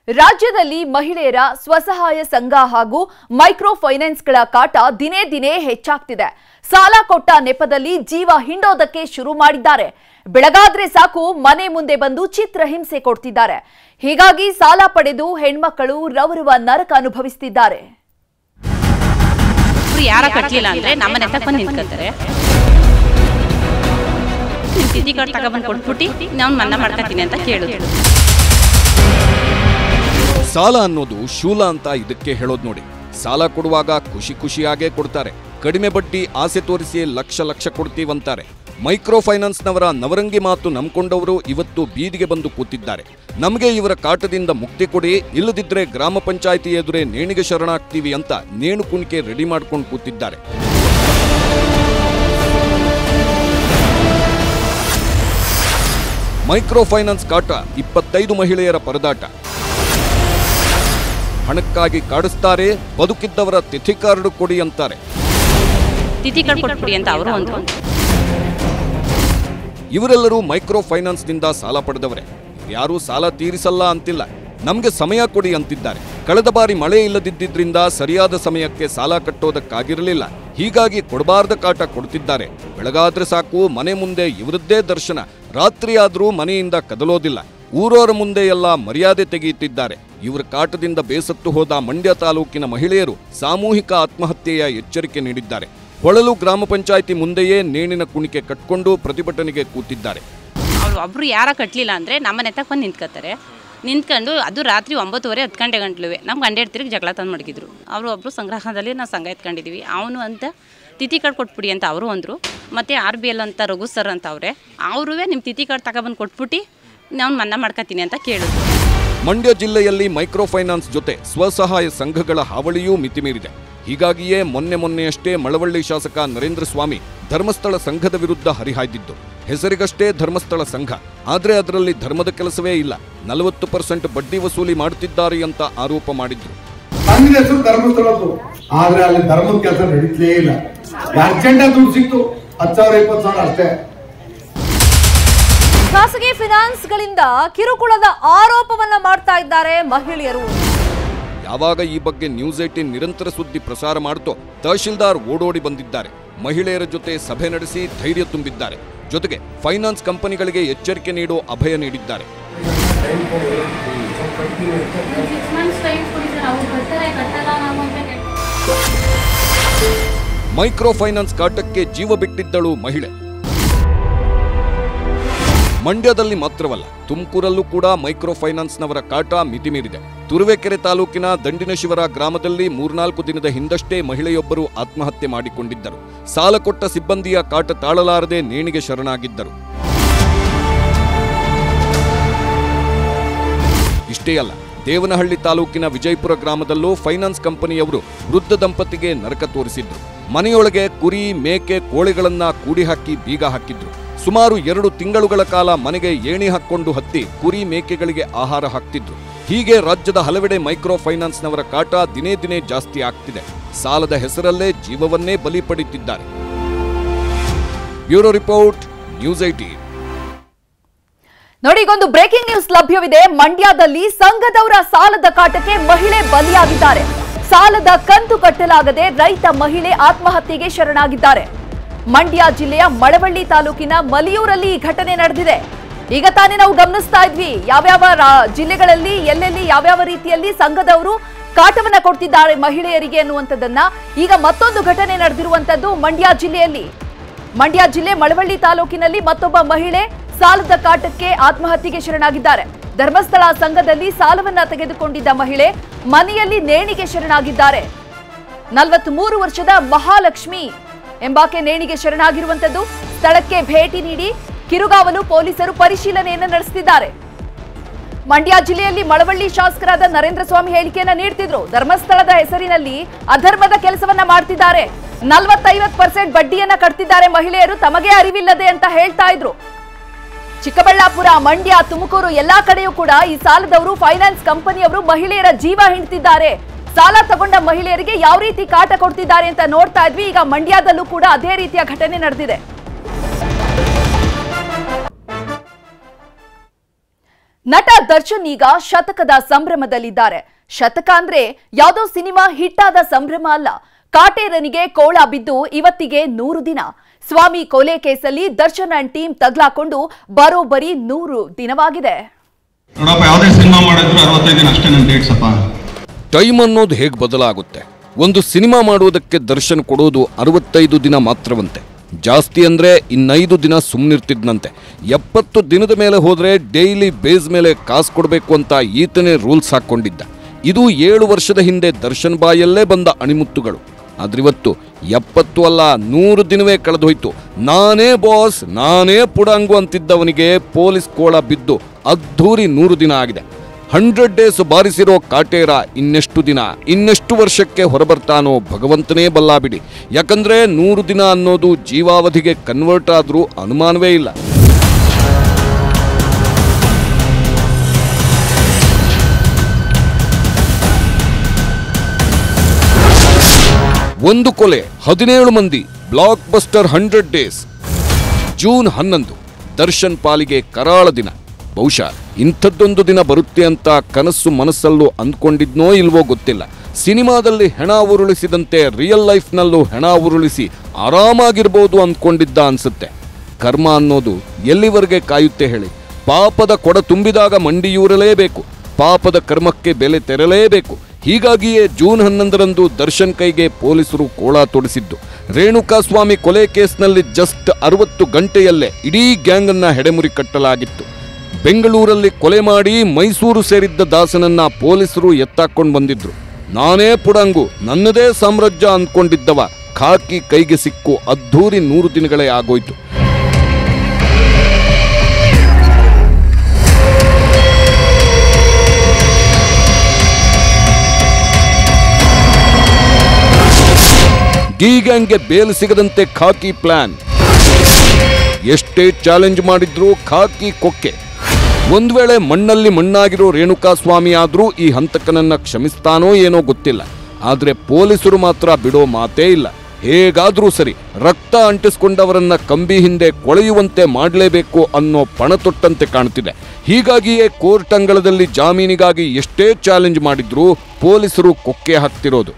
ರಾಜ್ಯದಲ್ಲಿ ಮಹಿಳೆಯರ ಸ್ವಸಹಾಯ ಸಂಘ ಹಾಗೂ ಮೈಕ್ರೋ ಫೈನಾನ್ಸ್ಗಳ ಕಾಟ ದಿನೇ ದಿನೇ ಹೆಚ್ಚಾಗ್ತಿದೆ. ಸಾಲ ಕೊಟ್ಟ ನೆಪದಲ್ಲಿ ಜೀವ ಹಿಂಡೋದಕ್ಕೆ ಶುರು ಮಾಡಿದ್ದಾರೆ. ಬೆಳಗಾದ್ರೆ ಸಾಕು ಮನೆ ಮುಂದೆ ಬಂದು ಚಿತ್ರಹಿಂಸೆ ಕೊಡ್ತಿದ್ದಾರೆ. ಹೀಗಾಗಿ ಸಾಲ ಪಡೆದು ಹೆಣ್ಮಕ್ಕಳು ರವರುವ ನರಕ ಅನುಭವಿಸುತ್ತಿದ್ದಾರೆ. ಯಾರ ಕಟ್ಟಲಿಲ್ಲ ಅಂದ್ರೆ ನಮ್ಮನೆ ತಕ್ಕ ಬಂದು ನಿಂತ್ಕೊತಾರೆ. ತಿಥಿ ಕಾರ್ಡ್ ತಗೊಂಡ್ಬಂದು ಕೊಟ್ಬಿಟ್ಟು ನಾನು ಮನ್ನಾ ಮಾಡ್ಕೊತೀನಿ ಅಂತ ಕೇಳಿದ್ರು. ಸಾಲ ಅನ್ನೋದು ಶೂಲ ಅಂತ ಇದಕ್ಕೆ ಹೇಳೋದು ನೋಡಿ. ಸಾಲ ಕೊಡುವಾಗ ಖುಷಿ ಖುಷಿಯಾಗೇ ಕೊಡ್ತಾರೆ. ಕಡಿಮೆ ಬಡ್ಡಿ ಆಸೆ ತೋರಿಸಿ ಲಕ್ಷ ಲಕ್ಷ ಕೊಡ್ತೀವಂತಾರೆ. ಮೈಕ್ರೋ ಫೈನಾನ್ಸ್ನವರ ನವರಂಗಿ ಮಾತು ನಂಬ್ಕೊಂಡವರು ಇವತ್ತು ಬೀದಿಗೆ ಬಂದು ಕೂತಿದ್ದಾರೆ. ನಮಗೆ ಇವರ ಕಾಟದಿಂದ ಮುಕ್ತಿ ಕೊಡಿ, ಇಲ್ಲದಿದ್ರೆ ಗ್ರಾಮ ಪಂಚಾಯಿತಿ ಎದುರೇ ನೇಣಿಗೆ ಶರಣಾಗ್ತೀವಿ ಅಂತ ನೇಣು ಕುಣಿಕೆ ರೆಡಿ ಮಾಡ್ಕೊಂಡು ಕೂತಿದ್ದಾರೆ. ಮೈಕ್ರೋ ಫೈನಾನ್ಸ್ ಕಾಟ 25 ಮಹಿಳೆಯರ ಪರದಾಟ. ಹಣಕ್ಕಾಗಿ ಕಾಡಿಸ್ತಾರೆ, ಬದುಕಿದ್ದವರ ತಿಥಿ ಕಾರ್ಡ್ ಕೊಡಿ ಅಂತಾರೆ. ತಿಥಿ ಕಾರ್ಡ್ ಕೊಟ್ಬಿಡಿ ಅಂತ ಅವರು ಅಂದ್ರು. ಇವರೆಲ್ಲರೂ ಮೈಕ್ರೋ ಫೈನಾನ್ಸ್ನಿಂದ ಸಾಲ ಪಡೆದವರೇ. ಯಾರೂ ಸಾಲ ತೀರಿಸಲ್ಲ ಅಂತಿಲ್ಲ, ನಮಗೆ ಸಮಯ ಕೊಡಿ ಅಂತಿದ್ದಾರೆ. ಕಳೆದ ಬಾರಿ ಮಳೆ ಇಲ್ಲದಿದ್ದರಿಂದ ಸರಿಯಾದ ಸಮಯಕ್ಕೆ ಸಾಲ ಕಟ್ಟೋದಕ್ಕಾಗಿರಲಿಲ್ಲ. ಹೀಗಾಗಿ ಕೊಡಬಾರ್ದ ಕಾಟ ಕೊಡ್ತಿದ್ದಾರೆ. ಬೆಳಗಾದ್ರೆ ಸಾಕು ಮನೆ ಮುಂದೆ ಇವರದ್ದೇ ದರ್ಶನ. ರಾತ್ರಿಯಾದರೂ ಮನೆಯಿಂದ ಕದಲೋದಿಲ್ಲ. ಊರವರ ಮುಂದೆ ಎಲ್ಲ ಮರ್ಯಾದೆ ತೆಗೆಯುತ್ತಿದ್ದಾರೆ. ಇವರ ಕಾಟದಿಂದ ಬೇಸತ್ತು ಹೋದ ಮಂಡ್ಯ ತಾಲೂಕಿನ ಮಹಿಳೆಯರು ಸಾಮೂಹಿಕ ಆತ್ಮಹತ್ಯೆಯ ಎಚ್ಚರಿಕೆ ನೀಡಿದ್ದಾರೆ. ಹೊಳಲು ಗ್ರಾಮ ಪಂಚಾಯಿತಿ ಮುಂದೆಯೇ ನೇಣಿನ ಕುಣಿಕೆ ಕಟ್ಕೊಂಡು ಪ್ರತಿಭಟನೆಗೆ ಕೂತಿದ್ದಾರೆ. ಅವ್ರು ಒಬ್ರು ಯಾರ ಕಟ್ಟಲಿಲ್ಲ ಅಂದ್ರೆ ನಮ್ಮನೆ ತಕ್ಕ ಬಂದು ನಿಂತ್ಕೊತಾರೆ. ನಿಂತ್ಕೊಂಡು ಅದು ರಾತ್ರಿ 9:30 10 ಗಂಟೆ ಗಂಟ್ಲುವೆ ನಮ್ಮ ಗಂಡ ತಿರುಗಿ ಜಗಳ ತಂದು ಮಡಗಿದ್ರು. ಅವರು ಒಬ್ಬರು ಸಂಗ್ರಹದಲ್ಲಿ ನಾವು ಸಂಘ ಎತ್ಕೊಂಡಿದ್ದೀವಿ. ಅವನು ಅಂತ ತಿಥಿ ಕಾರ್ಡ್ ಕೊಟ್ಬಿಡಿ ಅಂತ ಅವರು ಅಂದರು. ಮತ್ತು RBL ಅಂತ ರಘು ಸರ್ ಅಂತ ಅವರೂ ನಿಮ್ಮ ತಿಥಿ ಕಾರ್ಡ್ ತಗೊಬಂದು ಕೊಟ್ಬಿಟ್ಟು ನಾನು ಮನ್ನಾ ಮಾಡ್ಕೊತೀನಿ ಅಂತ ಕೇಳಿದ್ರು. ಮಂಡ್ಯ ಜಿಲ್ಲೆಯಲ್ಲಿ ಮೈಕ್ರೋ ಫೈನಾನ್ಸ್ ಜೊತೆ ಸ್ವಸಹಾಯ ಸಂಘಗಳ ಹಾವಳಿಯೂ ಮಿತಿಮೀರಿದೆ. ಹೀಗಾಗಿಯೇ ಮೊನ್ನೆಯಷ್ಟೇ ಮಳವಳ್ಳಿ ಶಾಸಕ ನರೇಂದ್ರ ಸ್ವಾಮಿ ಧರ್ಮಸ್ಥಳ ಸಂಘದ ವಿರುದ್ಧ ಹರಿಹಾಯ್ದಿದ್ದು. ಹೆಸರಿಗಷ್ಟೇ ಧರ್ಮಸ್ಥಳ ಸಂಘ, ಆದರೆ ಅದರಲ್ಲಿ ಧರ್ಮದ ಕೆಲಸವೇ ಇಲ್ಲ. 40% ಬಡ್ಡಿ ವಸೂಲಿ ಮಾಡುತ್ತಿದ್ದಾರೆ ಅಂತ ಆರೋಪ ಮಾಡಿದ್ರು. ಸಂಘದ ಹೆಸರು ಧರ್ಮಸ್ಥಳದ್ದು, ಆದ್ರೆ ಅಲ್ಲಿ ಧರ್ಮದ ಕೆಲಸ ನಡೀತಲೇ ಇಲ್ಲ. ಅರ್ಜೆಂಟ್ ದುಡ್ಡು ಸಿಕ್ತು 10,000 20,000 ಅಷ್ಟೇ. ಖಾಸಗಿ ಫೈನಾನ್ಸ್ಗಳಿಂದ ಕಿರುಕುಳದ ಆರೋಪವನ್ನ ಮಾಡ್ತಾ ಇದ್ದಾರೆ ಮಹಿಳೆಯರು. ಯಾವಾಗ ಈ ಬಗ್ಗೆ ನ್ಯೂಸ್ 18 ನಿರಂತರ ಸುದ್ದಿ ಪ್ರಸಾರ ಮಾಡ್ತೋ ತಹಶೀಲ್ದಾರ್ ಓಡೋಡಿ ಬಂದಿದ್ದಾರೆ. ಮಹಿಳೆಯರ ಜೊತೆ ಸಭೆ ನಡೆಸಿ ಧೈರ್ಯ ತುಂಬಿದ್ದಾರೆ. ಜೊತೆಗೆ ಫೈನಾನ್ಸ್ ಕಂಪನಿಗಳಿಗೆ ಎಚ್ಚರಿಕೆ ನೀಡೋ ಅಭಯ ನೀಡಿದ್ದಾರೆ. ಮೈಕ್ರೋ ಫೈನಾನ್ಸ್ ಕಾಟಕ್ಕೆ ಜೀವ ಬಿಟ್ಟಿದ್ದಳು ಮಹಿಳೆ. ಮಂಡ್ಯದಲ್ಲಿ ಮಾತ್ರವಲ್ಲ, ತುಮಕೂರಲ್ಲೂ ಕೂಡ ಮೈಕ್ರೋ ಫೈನಾನ್ಸ್ನವರ ಕಾಟ ಮಿತಿಮೀರಿದೆ. ತುರುವೇಕೆರೆ ತಾಲೂಕಿನ ದಂಡಿನಶಿವರ ಗ್ರಾಮದಲ್ಲಿ 3-4 ದಿನದ ಹಿಂದಷ್ಟೇ ಮಹಿಳೆಯೊಬ್ಬರು ಆತ್ಮಹತ್ಯೆ ಮಾಡಿಕೊಂಡಿದ್ದರು. ಸಾಲ ಕೊಟ್ಟ ಸಿಬ್ಬಂದಿಯ ಕಾಟ ತಾಳಲಾರದೆ ನೇಣಿಗೆ ಶರಣಾಗಿದ್ದರು. ಇಷ್ಟೇ ಅಲ್ಲ, ದೇವನಹಳ್ಳಿ ತಾಲೂಕಿನ ವಿಜಯಪುರ ಗ್ರಾಮದಲ್ಲೂ ಫೈನಾನ್ಸ್ ಕಂಪನಿಯವರು ವೃದ್ಧ ದಂಪತಿಗೆ ನರಕ ತೋರಿಸಿದ್ರು. ಮನೆಯೊಳಗೆ ಕುರಿ, ಮೇಕೆ, ಕೋಳಿಗಳನ್ನ ಕೂಡಿ ಹಾಕಿ ಬೀಗ ಹಾಕಿದ್ರು. ಸುಮಾರು 2 ತಿಂಗಳುಗಳ ಕಾಲ ಮನೆಗೆ ಏಣಿ ಹಾಕೊಂಡು ಹತ್ತಿ ಕುರಿ, ಮೇಕೆಗಳಿಗೆ ಆಹಾರ ಹಾಕ್ತಿದ್ರು. ಹೀಗೆ ರಾಜ್ಯದ ಹಲವೆಡೆ ಮೈಕ್ರೋ ಫೈನಾನ್ಸ್ನವರ ಕಾಟ ದಿನೇ ದಿನೇ ಜಾಸ್ತಿ ಆಗ್ತಿದೆ. ಸಾಲದ ಹೆಸರಲ್ಲೇ ಜೀವವನ್ನೇ ಬಲಿ ಪಡೆಯುತ್ತಿದ್ದಾರೆ. Bureau report, news 18. ನೋಡಿ, ಈಗೊಂದು ಬ್ರೇಕಿಂಗ್ ನ್ಯೂಸ್ ಲಭ್ಯವಿದೆ. ಮಂಡ್ಯದಲ್ಲಿ ಸಂಘದವರ ಸಾಲದ ಕಾಟಕ್ಕೆ ಮಹಿಳೆ ಬಲಿಯಾಗಿದ್ದಾರೆ. ಸಾಲದ ಕಂತು ಕಟ್ಟಲಾಗದೆ ರೈತ ಮಹಿಳೆ ಆತ್ಮಹತ್ಯೆಗೆ ಶರಣಾಗಿದ್ದಾರೆ. ಮಂಡ್ಯ ಜಿಲ್ಲೆಯ ಮಳವಳ್ಳಿ ತಾಲೂಕಿನ ಮಲಿಯೂರಲ್ಲಿ ಈ ಘಟನೆ ನಡೆದಿದೆ. ಈಗ ತಾನೇ ನಾವು ಗಮನಿಸ್ತಾ ಇದ್ವಿ ಯಾವ್ಯಾವ ಜಿಲ್ಲೆಗಳಲ್ಲಿ ಎಲ್ಲೆಲ್ಲಿ ಯಾವ್ಯಾವ ರೀತಿಯಲ್ಲಿ ಸಂಘದವರು ಕಾಟವನ್ನ ಕೊಡ್ತಿದ್ದಾರೆ ಮಹಿಳೆಯರಿಗೆ ಅನ್ನುವಂಥದ್ದನ್ನ. ಈಗ ಮತ್ತೊಂದು ಘಟನೆ ನಡೆದಿರುವಂತದ್ದು ಮಂಡ್ಯ ಜಿಲ್ಲೆಯಲ್ಲಿ. ಮಂಡ್ಯ ಜಿಲ್ಲೆ ಮಳವಳ್ಳಿ ತಾಲೂಕಿನಲ್ಲಿ ಮತ್ತೊಬ್ಬ ಮಹಿಳೆ ಸಾಲದ ಕಾಟಕ್ಕೆ ಆತ್ಮಹತ್ಯೆಗೆ ಶರಣಾಗಿದ್ದಾರೆ. ಧರ್ಮಸ್ಥಳ ಸಂಘದಲ್ಲಿ ಸಾಲವನ್ನ ತೆಗೆದುಕೊಂಡಿದ್ದ ಮಹಿಳೆ ಮನೆಯಲ್ಲಿ ನೇಣಿಗೆ ಶರಣಾಗಿದ್ದಾರೆ. 43 ವರ್ಷದ ಮಹಾಲಕ್ಷ್ಮಿ ಎಂಬಾಕೆ ನೇಣಿಗೆ ಶರಣಾಗಿರುವಂತದ್ದು. ಸ್ಥಳಕ್ಕೆ ಭೇಟಿ ನೀಡಿ ಕಿರುಗಾವಲು ಪೊಲೀಸರು ಪರಿಶೀಲನೆಯನ್ನು ನಡೆಸುತ್ತಿದ್ದಾರೆ. ಮಂಡ್ಯ ಜಿಲ್ಲೆಯಲ್ಲಿ ಮಳವಳ್ಳಿ ಶಾಸಕರಾದ ನರೇಂದ್ರ ಸ್ವಾಮಿ ಹೇಳಿಕೆಯನ್ನ ನೀಡ್ತಿದ್ರು. ಧರ್ಮಸ್ಥಳದ ಹೆಸರಿನಲ್ಲಿ ಅಧರ್ಮದ ಕೆಲಸವನ್ನ ಮಾಡ್ತಿದ್ದಾರೆ, 40-50% ಬಡ್ಡಿಯನ್ನ ಕಟ್ತಿದ್ದಾರೆ ಮಹಿಳೆಯರು, ತಮಗೆ ಅರಿವಿಲ್ಲದೆ ಅಂತ ಹೇಳ್ತಾ ಇದ್ರು. ಚಿಕ್ಕಬಳ್ಳಾಪುರ, ಮಂಡ್ಯ, ತುಮಕೂರು ಎಲ್ಲಾ ಕಡೆಯೂ ಕೂಡ ಈ ಸಾಲದವರು ಫೈನಾನ್ಸ್ ಕಂಪನಿಯವರು ಮಹಿಳೆಯರ ಜೀವ ಹಿಂಡ್ತಿದ್ದಾರೆ. ಸಾಲ ತಗೊಂಡ ಮಹಿಳೆಯರಿಗೆ ಯಾವ ರೀತಿ ಕಾಟ ಕೊಡ್ತಿದ್ದಾರೆ ಅಂತ ನೋಡ್ತಾ ಇದ್ವಿ. ಈಗ ಮಂಡ್ಯದಲ್ಲೂ ಕೂಡ ಅದೇ ರೀತಿಯ ಘಟನೆ ನಡೆದಿದೆ. ನಟ ದರ್ಶನ್ ಈಗ ಶತಕದ ಸಂಭ್ರಮದಲ್ಲಿದ್ದಾರೆ. ಶತಕ ಅಂದ್ರೆ ಯಾವುದೋ ಸಿನಿಮಾ ಹಿಟ್ ಆದ ಸಂಭ್ರಮ ಅಲ್ಲ. ಕಾಟೇರನಿಗೆ ಕೋಳ ಬಿದ್ದು ಇವತ್ತಿಗೆ 100 ದಿನ. ಸ್ವಾಮಿ ಕೊಲೆ ಕೇಸಲ್ಲಿ ದರ್ಶನ್ ಅಂಡ್ ಟೀಮ್ ತಗ್ಲಾಕೊಂಡು ಬರೋಬ್ಬರಿ 100 ದಿನವಾಗಿದೆ. ಟೈಮ್ ಅನ್ನೋದು ಹೇಗೆ ಬದಲಾಗುತ್ತೆ. ಒಂದು ಸಿನಿಮಾ ಮಾಡುವುದಕ್ಕೆ ದರ್ಶನ್ ಕೊಡೋದು 65 ದಿನ ಮಾತ್ರವಂತೆ. ಜಾಸ್ತಿ ಅಂದ್ರೆ 5 ದಿನ ಸುಮ್ಮನಿರ್ತಿದ್ನಂತೆ. 70 ದಿನದ ಮೇಲೆ ಹೋದ್ರೆ ಡೈಲಿ ಬೇಸ್ ಮೇಲೆ ಕಾಸು ಕೊಡಬೇಕು ಅಂತ ಈತನೇ ರೂಲ್ಸ್ ಹಾಕೊಂಡಿದ್ದ. ಇದು 7 ವರ್ಷದ ಹಿಂದೆ ದರ್ಶನ್ ಬಾಯಲ್ಲೇ ಬಂದ ಅಣಿಮುತ್ತುಗಳು. ಆದ್ರಿವತ್ತು 70 ಅಲ್ಲ 100 ದಿನವೇ ಕಳೆದೋಯ್ತು. ನಾನೇ ಬಾಸ್, ನಾನೇ ಪುಡಂಗು ಅಂತಿದ್ದವನಿಗೆ ಪೊಲೀಸ್ ಕೋಳ ಬಿದ್ದು ಅದ್ಧೂರಿ 100 ದಿನ ಆಗಿದೆ. 100 ಡೇಸ್ ಬಾರಿಸಿರೋ ಕಾಟೇರ ಇನ್ನೆಷ್ಟು ದಿನ, ಇನ್ನೆಷ್ಟು ವರ್ಷಕ್ಕೆ ಹೊರಬರ್ತಾನೋ ಭಗವಂತನೇ ಬಲ್ಲ ಬಿಡಿ. ಯಾಕಂದ್ರೆ 100 ದಿನ ಅನ್ನೋದು ಜೀವಾವಧಿಗೆ ಕನ್ವರ್ಟ್ ಆದ್ರೂ ಅನುಮಾನವೇ ಇಲ್ಲ. ಒಂದು ಕೊಲೆ, 17 ಮಂದಿ, blockbuster 100 days. June 11 Darshan ಪಾಲಿಗೆ ಕರಾಳ ದಿನ. ಬಹುಶಃ ಇಂಥದ್ದೊಂದು ದಿನ ಬರುತ್ತೆ ಅಂತ ಕನಸು ಮನಸ್ಸಲ್ಲೂ ಅಂದ್ಕೊಂಡಿದ್ನೋ ಇಲ್ವೋ ಗೊತ್ತಿಲ್ಲ. ಸಿನಿಮಾದಲ್ಲಿ ಹೆಣ ಉರುಳಿಸಿದಂತೆ ರಿಯಲ್ ಲೈಫ್ನಲ್ಲೂ ಹೆಣ ಉರುಳಿಸಿ ಆರಾಮಾಗಿರ್ಬೋದು ಅಂದ್ಕೊಂಡಿದ್ದ ಅನ್ಸುತ್ತೆ. ಕರ್ಮ ಅನ್ನೋದು ಎಲ್ಲಿವರೆಗೆ ಕಾಯುತ್ತೆ ಹೇಳಿ. ಪಾಪದ ಕೊಡ ತುಂಬಿದಾಗ ಮಂಡಿಯೂರಲೇಬೇಕು. ಪಾಪದ ಕರ್ಮಕ್ಕೆ ಬೆಲೆ ತೆರಲೇಬೇಕು. ಹೀಗಾಗಿಯೇ ಜೂನ್ 11ರಂದು ದರ್ಶನ್ ಕೈಗೆ ಪೊಲೀಸರು ಕೋಳ ತೊಡಿಸಿದ್ದು. ರೇಣುಕಾಸ್ವಾಮಿ ಕೊಲೆ ಕೇಸ್ನಲ್ಲಿ ಜಸ್ಟ್ 60 ಗಂಟೆಯಲ್ಲೇ ಇಡೀ ಗ್ಯಾಂಗ್ ಅನ್ನ ಹೆಡೆಮುರಿ ಕಟ್ಟಲಾಗಿತ್ತು. ಬೆಂಗಳೂರಲ್ಲಿ ಕೊಲೆ ಮಾಡಿ ಮೈಸೂರು ಸೇರಿದ್ದ ದಾಸನನ್ನ ಪೊಲೀಸರು ಎತ್ತಾಕೊಂಡು ಬಂದಿದ್ರು. ನಾನೇ ಪುಡಂಗು, ನನ್ನದೇ ಸಾಮ್ರಾಜ್ಯ ಅಂದ್ಕೊಂಡಿದ್ದವ ಖಾಕಿ ಕೈಗೆ ಸಿಕ್ಕು ಅದ್ಧೂರಿ 100 ದಿನಗಳೇ ಆಗೋಯ್ತು. ಡಿ ಗ್ಯಾಂಗ್ಗೆ ಬೇಲ್ ಸಿಗದಂತೆ ಖಾಕಿ ಪ್ಲಾನ್. ಎಷ್ಟೇ ಚಾಲೆಂಜ್ ಮಾಡಿದ್ರೂ ಖಾಕಿ ಕೊಕ್ಕೆ. ಒಂದ್ ವೇಳೆ ಮಣ್ಣಲ್ಲಿ ಮಣ್ಣಾಗಿರೋ ರೇಣುಕಾಸ್ವಾಮಿ ಆದ್ರೂ ಈ ಹಂತಕನನ್ನ ಕ್ಷಮಿಸ್ತಾನೋ ಏನೋ ಗೊತ್ತಿಲ್ಲ. ಆದ್ರೆ ಪೊಲೀಸರು ಮಾತ್ರ ಬಿಡೋ ಮಾತೇ ಇಲ್ಲ. ಹೇಗಾದ್ರೂ ಸರಿ ರಕ್ತ ಅಂಟಿಸ್ಕೊಂಡವರನ್ನ ಕಂಬಿ ಹಿಂದೆ ಕೊಳೆಯುವಂತೆ ಮಾಡಲೇಬೇಕು ಅನ್ನೋ ಪಣ ತೊಟ್ಟಂತೆ ಕಾಣ್ತಿದೆ. ಹೀಗಾಗಿಯೇ ಕೋರ್ಟ್ ಅಂಗಳದಲ್ಲಿ ಜಾಮೀನಿಗಾಗಿ ಎಷ್ಟೇ ಚಾಲೆಂಜ್ ಮಾಡಿದ್ರೂ ಪೊಲೀಸರು ಕೊಕ್ಕೆ ಹಾಕ್ತಿರೋದು.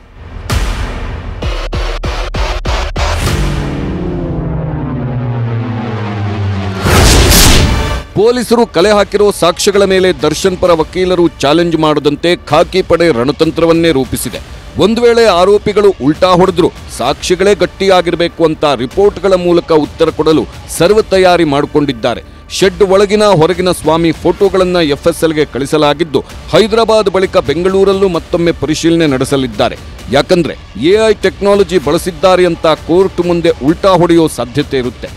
ಪೊಲೀಸರು ಕಲೆ ಹಾಕಿರೋ ಸಾಕ್ಷ್ಯಗಳ ಮೇಲೆ ದರ್ಶನ್ ಪರ ವಕೀಲರು ಚಾಲೆಂಜ್ ಮಾಡದಂತೆ ಖಾಕಿ ಪಡೆ ರಣತಂತ್ರವನ್ನೇ ರೂಪಿಸಿದೆ. ಒಂದು ವೇಳೆ ಆರೋಪಿಗಳು ಉಲ್ಟಾ ಹೊಡೆದ್ರು ಸಾಕ್ಷಿಗಳೇ ಗಟ್ಟಿಯಾಗಿರಬೇಕು ಅಂತ ರಿಪೋರ್ಟ್ಗಳ ಮೂಲಕ ಉತ್ತರ ಕೊಡಲು ಸರ್ವ ತಯಾರಿ ಮಾಡಿಕೊಂಡಿದ್ದಾರೆ. ಶೆಡ್ ಒಳಗಿನ ಹೊರಗಿನ ಸ್ವಾಮಿ ಫೋಟೋಗಳನ್ನು FSLಗೆ ಕಳಿಸಲಾಗಿದ್ದು, ಹೈದರಾಬಾದ್ ಬಳಿಕ ಬೆಂಗಳೂರಲ್ಲೂ ಮತ್ತೊಮ್ಮೆ ಪರಿಶೀಲನೆ ನಡೆಸಲಿದ್ದಾರೆ. ಯಾಕಂದ್ರೆ AI ಟೆಕ್ನಾಲಜಿ ಬಳಸಿದ್ದಾರೆ ಅಂತ ಕೋರ್ಟ್ ಮುಂದೆ ಉಲ್ಟಾ ಹೊಡೆಯೋ ಸಾಧ್ಯತೆ ಇರುತ್ತೆ.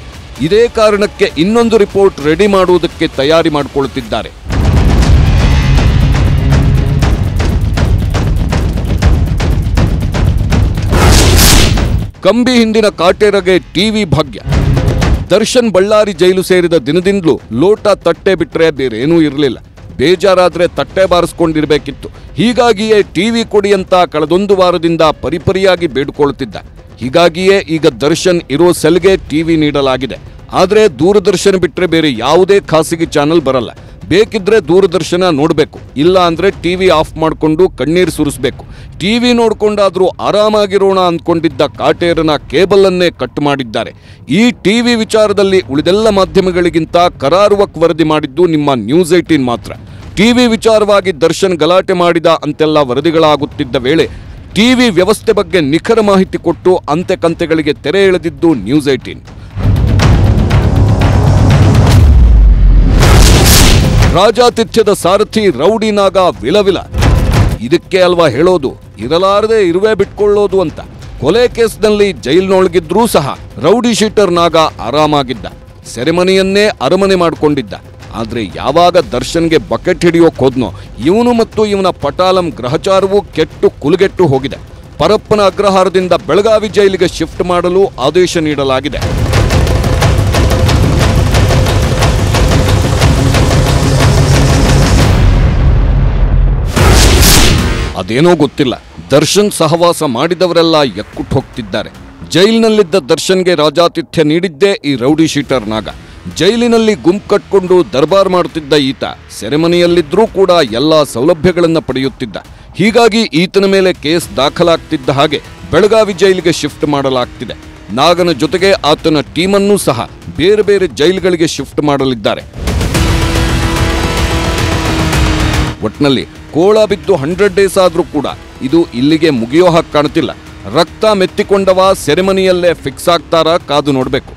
ಇದೇ ಕಾರಣಕ್ಕೆ ಇನ್ನೊಂದು ರಿಪೋರ್ಟ್ ರೆಡಿ ಮಾಡುವುದಕ್ಕೆ ತಯಾರಿ ಮಾಡಿಕೊಳ್ಳುತ್ತಿದ್ದಾರೆ. ಕಂಬಿ ಹಿಂದಿನ ಕಾಟೇರಗೆ ಟಿವಿ ಭಾಗ್ಯ. ದರ್ಶನ್ ಬಳ್ಳಾರಿ ಜೈಲು ಸೇರಿದ ದಿನದಿಂದಲೂ ಲೋಟ ತಟ್ಟೆ ಬಿಟ್ರೆ ಬೇರೇನೂ ಇರಲಿಲ್ಲ. ಬೇಜಾರಾದ್ರೆ ತಟ್ಟೆ ಬಾರಿಸ್ಕೊಂಡಿರ್ಬೇಕಿತ್ತು. ಹೀಗಾಗಿಯೇ ಟಿವಿ ಕೊಡಿ ಅಂತ ಕಳೆದೊಂದು ವಾರದಿಂದ ಪರಿಪರಿಯಾಗಿ ಬೇಡಿಕೊಳ್ಳುತ್ತಿದ್ದ. ಹೀಗಾಗಿಯೇ ಈಗ ದರ್ಶನ್ ಇರೋ ಸೆಲ್ಗೆ ಟಿವಿ ನೀಡಲಾಗಿದೆ. ಆದರೆ ದೂರದರ್ಶನ ಬಿಟ್ಟರೆ ಬೇರೆ ಯಾವುದೇ ಖಾಸಗಿ ಚಾನೆಲ್ ಬರಲ್ಲ. ಬೇಕಿದ್ರೆ ದೂರದರ್ಶನ ನೋಡಬೇಕು, ಇಲ್ಲ ಅಂದ್ರೆ ಟಿವಿ ಆಫ್ ಮಾಡಿಕೊಂಡು ಕಣ್ಣೀರು ಸುರಿಸಬೇಕು. ಟಿವಿ ನೋಡ್ಕೊಂಡಾದ್ರೂ ಆರಾಮಾಗಿರೋಣ ಅಂದ್ಕೊಂಡಿದ್ದ ಕಾಟೇರನ ಕೇಬಲ್ ಅನ್ನೇ ಕಟ್ ಮಾಡಿದ್ದಾರೆ. ಈ ಟಿವಿ ವಿಚಾರದಲ್ಲಿ ಉಳಿದೆಲ್ಲ ಮಾಧ್ಯಮಗಳಿಗಿಂತ ಕರಾರುವಕ್ ವರದಿ ಮಾಡಿದ್ದು ನಿಮ್ಮ ನ್ಯೂಸ್ 18 ಮಾತ್ರ. ಟಿವಿ ವಿಚಾರವಾಗಿ ದರ್ಶನ್ ಗಲಾಟೆ ಮಾಡಿದ ಅಂತೆಲ್ಲ ವರದಿಗಳಾಗುತ್ತಿದ್ದ ವೇಳೆ ಟಿವಿ ವ್ಯವಸ್ಥೆ ಬಗ್ಗೆ ನಿಖರ ಮಾಹಿತಿ ಕೊಟ್ಟು ಅಂತೆ ಕಂತೆಗಳಿಗೆ ತೆರೆ ಎಳೆದಿದ್ದು ನ್ಯೂಸ್ 18. ರಾಜಾತಿಥ್ಯದ ಸಾರಥಿ ರೌಡಿ ನಾಗ ವಿಲವಿಲ. ಇದಕ್ಕೆ ಅಲ್ವಾ ಹೇಳೋದು ಇರಲಾರದೆ ಇರುವೆ ಬಿಟ್ಕೊಳ್ಳೋದು ಅಂತ. ಕೊಲೆ ಕೇಸ್ನಲ್ಲಿ ಜೈಲ್ನೊಳಗಿದ್ರೂ ಸಹ ರೌಡಿ ಶೀಟರ್ ನಾಗ ಆರಾಮಾಗಿದ್ದ. ಸೆರೆಮನಿಯನ್ನೇ ಅರಮನೆ ಮಾಡಿಕೊಂಡಿದ್ದ. ಆದ್ರೆ ಯಾವಾಗ ದರ್ಶನ್ಗೆ ಬಕೆಟ್ ಹಿಡಿಯೋಕ್ ಹೋದ್ನೋ ಇವನು ಮತ್ತು ಇವನ ಪಟಾಲಂ ಗ್ರಹಚಾರವೂ ಕೆಟ್ಟು ಕುಲುಗೆಟ್ಟು ಹೋಗಿದೆ. ಪರಪ್ಪನ ಅಗ್ರಹಾರದಿಂದ ಬೆಳಗಾವಿ ಜೈಲಿಗೆ ಶಿಫ್ಟ್ ಮಾಡಲು ಆದೇಶ ನೀಡಲಾಗಿದೆ. ಅದೇನೋ ಗೊತ್ತಿಲ್ಲ, ದರ್ಶನ್ ಸಹವಾಸ ಮಾಡಿದವರೆಲ್ಲ ಎಕ್ಕುಟ್ಟು ಹೋಗ್ತಿದ್ದಾರೆ. ಜೈಲಿನಲ್ಲಿದ್ದ ದರ್ಶನ್ಗೆ ರಾಜಾತಿಥ್ಯ ನೀಡಿದ್ದೇ ಈ ರೌಡಿ ಶೀಟರ್ ನಾಗ. ಜೈಲಿನಲ್ಲಿ ಗುಂಪು ಕಟ್ಕೊಂಡು ದರ್ಬಾರ್ ಮಾಡುತ್ತಿದ್ದ ಈತ ಸೆರೆಮನೆಯಲ್ಲಿದ್ರೂ ಕೂಡ ಎಲ್ಲಾ ಸೌಲಭ್ಯಗಳನ್ನು ಪಡೆಯುತ್ತಿದ್ದ. ಹೀಗಾಗಿ ಈತನ ಮೇಲೆ ಕೇಸ್ ದಾಖಲಾಗ್ತಿದ್ದ ಹಾಗೆ ಬೆಳಗಾವಿ ಜೈಲಿಗೆ ಶಿಫ್ಟ್ ಮಾಡಲಾಗ್ತಿದೆ. ನಾಗನ ಜೊತೆಗೆ ಆತನ ಟೀಮನ್ನೂ ಸಹ ಬೇರೆ ಬೇರೆ ಜೈಲುಗಳಿಗೆ ಶಿಫ್ಟ್ ಮಾಡಲಿದ್ದಾರೆ. ಒಟ್ನಲ್ಲಿ ಕೋಳ ಬಿದ್ದು 100 ಡೇಸ್ ಆದ್ರೂ ಕೂಡ ಇದು ಇಲ್ಲಿಗೆ ಮುಗಿಯೋ ಹಾಗೆ ಕಾಣುತ್ತಿಲ್ಲ. ರಕ್ತ ಮೆತ್ತಿಕೊಂಡವ ಸೆರೆಮನಿಯಲ್ಲೇ ಫಿಕ್ಸ್ ಆಗ್ತಾರಾ ಕಾದು ನೋಡಬೇಕು.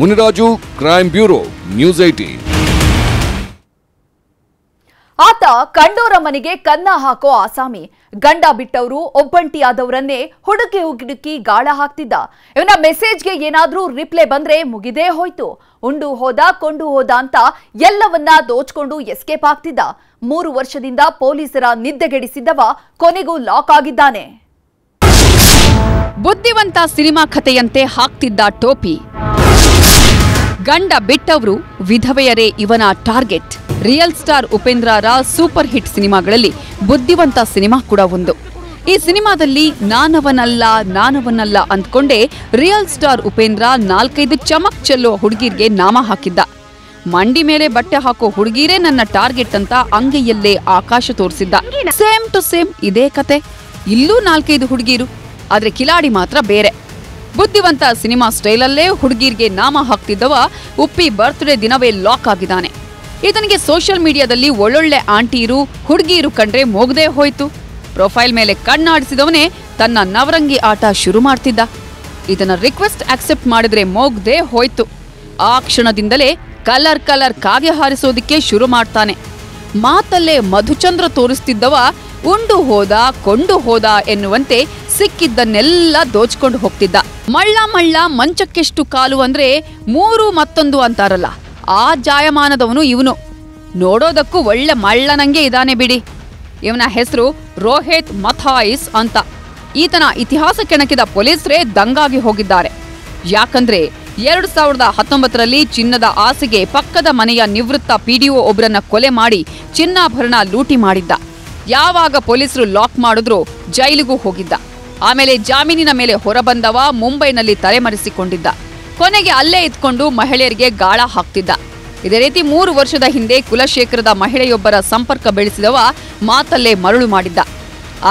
Muniraju, crime bureau, news 18. ಆತ ಕಂಡೋರ ಮನೆಗೆ ಕನ್ನ ಹಾಕೋ ಆಸಾಮಿ. ಗಂಡ ಬಿಟ್ಟವರು ಒಬ್ಬಂಟಿಯಾದವರನ್ನೇ ಹುಡುಕಿ ಗಾಳ ಹಾಕ್ತಿದ್ದ. ಇವನ ಮೆಸೇಜ್ಗೆ ಏನಾದ್ರೂ ರಿಪ್ಲೈ ಬಂದ್ರೆ ಮುಗಿದೇ ಹೋಯ್ತು. ಉಂಡು ಹೋದ ಕೊಂಡು ಹೋದ ಅಂತ ಎಲ್ಲವನ್ನ ದೋಚ್ಕೊಂಡು ಎಸ್ಕೇಪ್ ಆಗ್ತಿದ್ದ. 3 ವರ್ಷದಿಂದ ಪೊಲೀಸರ ನಿದ್ದೆಗೆಡಿಸಿದ್ದವ ಕೊನೆಗೂ ಲಾಕ್ ಆಗಿದ್ದಾನೆ. ಬುದ್ಧಿವಂತ ಸಿನಿಮಾ ಕಥೆಯಂತೆ ಹಾಕ್ತಿದ್ದ ಟೋಪಿ. ಗಂಡ ಬಿಟ್ಟವರು ವಿಧವೆಯರೇ ಇವನ ಟಾರ್ಗೆಟ್. ರಿಯಲ್ ಸ್ಟಾರ್ ಉಪೇಂದ್ರರ ಸೂಪರ್ ಹಿಟ್ ಸಿನಿಮಾಗಳಲ್ಲಿ ಬುದ್ಧಿವಂತ ಸಿನಿಮಾ ಕೂಡ ಒಂದು. ಈ ಸಿನಿಮಾದಲ್ಲಿ ನಾನವನಲ್ಲ ಅಂದ್ಕೊಂಡೇ ರಿಯಲ್ ಸ್ಟಾರ್ ಉಪೇಂದ್ರ 4-5 ಚಮಕ್ ಚೆಲ್ಲೋ ಹುಡುಗಿರ್ಗೆ ನಾಮ ಹಾಕಿದ್ದ. ಮಂಡಿ ಮೇಲೆ ಬಟ್ಟೆ ಹಾಕೋ ಹುಡುಗಿರೇ ನನ್ನ ಟಾರ್ಗೆಟ್ ಅಂತ ಅಂಗೈಯಲ್ಲೇ ಆಕಾಶ ತೋರಿಸಿದ್ದ. ಸೇಮ್ ಟು ಸೇಮ್ ಇದೇ ಕತೆ. ಇಲ್ಲೂ 4-5 ಹುಡುಗಿರು, ಆದ್ರೆ ಕಿಲಾಡಿ ಮಾತ್ರ ಬೇರೆ. ಬುದ್ಧಿವಂತ ಸಿನಿಮಾ ಸ್ಟೈಲಲ್ಲೇ ಹುಡುಗಿರ್ಗೆ ನಾಮ ಹಾಕ್ತಿದ್ದವ ಉಪ್ಪಿ ಬರ್ತ್ಡೇ ದಿನವೇ ಲಾಕ್ ಆಗಿದ್ದಾನೆ. ಇದನಿಗೆ ಸೋಷಿಯಲ್ ಮೀಡಿಯಾದಲ್ಲಿ ಒಳ್ಳೊಳ್ಳೆ ಆಂಟಿಯರು ಹುಡುಗಿಯರು ಕಂಡ್ರೆ ಮೋಗದೇ ಹೋಯ್ತು. ಪ್ರೊಫೈಲ್ ಮೇಲೆ ಕಣ್ಣಾಡಿಸಿದವನೇ ತನ್ನ ನವರಂಗಿ ಆಟ ಶುರು ಮಾಡ್ತಿದ್ದ. ಇದನ್ನ ರಿಕ್ವೆಸ್ಟ್ ಆಕ್ಸೆಪ್ಟ್ ಮಾಡಿದ್ರೆ ಮೋಗದೇ ಹೋಯ್ತು. ಆ ಕ್ಷಣದಿಂದಲೇ ಕಲರ್ ಕಾಗೆ ಹಾರಿಸೋದಿಕ್ಕೆ ಶುರು ಮಾಡ್ತಾನೆ. ಮಾತಲ್ಲೇ ಮಧುಚಂದ್ರ ತೋರಿಸ್ತಿದ್ದವ ಉಂಡು ಹೋದ ಕೊಂಡು ಹೋದ ಎನ್ನುವಂತೆ ಸಿಕ್ಕಿದ್ದನ್ನೆಲ್ಲ ದೋಚ್ಕೊಂಡು ಹೋಗ್ತಿದ್ದ. ಮಳ್ಳ ಮಂಚಕ್ಕೆಷ್ಟು ಕಾಲು ಅಂದ್ರೆ 3 ಮತ್ತೊಂದು ಅಂತಾರಲ್ಲ, ಆ ಜಾಯಮಾನದವನು ಇವನು. ನೋಡೋದಕ್ಕೂ ಒಳ್ಳೆ ಮಳ್ಳನಂಗೆ ಇದಾನೆ ಬಿಡಿ. ಇವನ ಹೆಸರು ರೋಹಿತ್ ಮಥಾಯಿಸ್ ಅಂತ. ಈತನ ಇತಿಹಾಸ ಕೆಣಕಿದ ಪೊಲೀಸರೇ ದಂಗಾಗಿ ಹೋಗಿದ್ದಾರೆ. ಯಾಕಂದ್ರೆ 2019ರಲ್ಲಿ ಚಿನ್ನದ ಆಸೆಗೆ ಪಕ್ಕದ ಮನೆಯ ನಿವೃತ್ತ ಪಿಡಿಒ ಒಬ್ಬರನ್ನ ಕೊಲೆ ಮಾಡಿ ಚಿನ್ನಾಭರಣ ಲೂಟಿ ಮಾಡಿದ್ದ. ಯಾವಾಗ ಪೊಲೀಸರು ಲಾಕ್ ಮಾಡಿದ್ರೋ ಜೈಲಿಗೂ ಹೋಗಿದ್ದ. ಆಮೇಲೆ ಜಾಮೀನಿನ ಮೇಲೆ ಹೊರಬಂದವ ಮುಂಬೈನಲ್ಲಿ ತಲೆಮರೆಸಿಕೊಂಡಿದ್ದ. ಕೊನೆಗೆ ಅಲ್ಲೇ ಇದ್ಕೊಂಡು ಮಹಿಳೆಯರಿಗೆ ಗಾಳ ಹಾಕ್ತಿದ್ದ. ಇದೇ ರೀತಿ 3 ವರ್ಷದ ಹಿಂದೆ ಕುಲಶೇಖರದ ಮಹಿಳೆಯೊಬ್ಬರ ಸಂಪರ್ಕ ಬೆಳೆಸಿದವ ಮಾತಲ್ಲೇ ಮರಳು ಮಾಡಿದ್ದ.